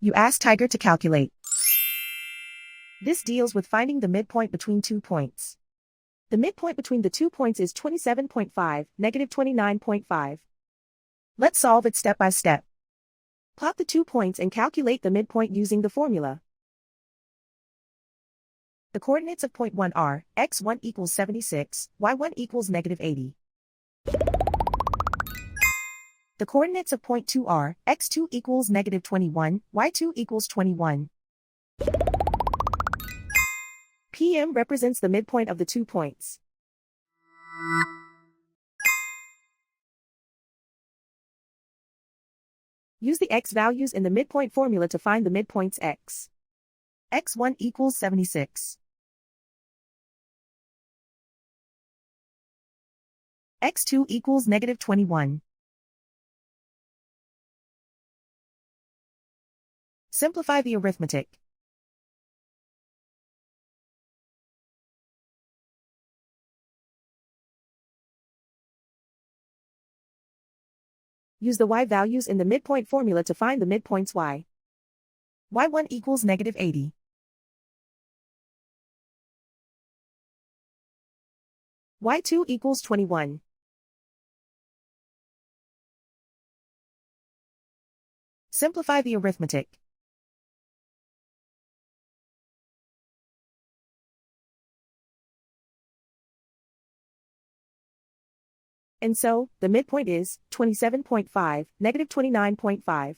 You ask Tiger to calculate. This deals with finding the midpoint between 2 points. The midpoint between the 2 points is 27.5, negative 29.5. Let's solve it step by step. Plot the 2 points and calculate the midpoint using the formula. The coordinates of point 1 are, x1 equals 76, y1 equals negative 80. The coordinates of point 2 are, x2 equals negative 21, y2 equals 21. PM represents the midpoint of the 2 points. Use the x values in the midpoint formula to find the midpoints x. x1 equals 76. x2 equals negative 21. Simplify the arithmetic. Use the y values in the midpoint formula to find the midpoints y. y1 equals negative 80. y2 equals 21. Simplify the arithmetic. And so, the midpoint is 27.5, negative 29.5.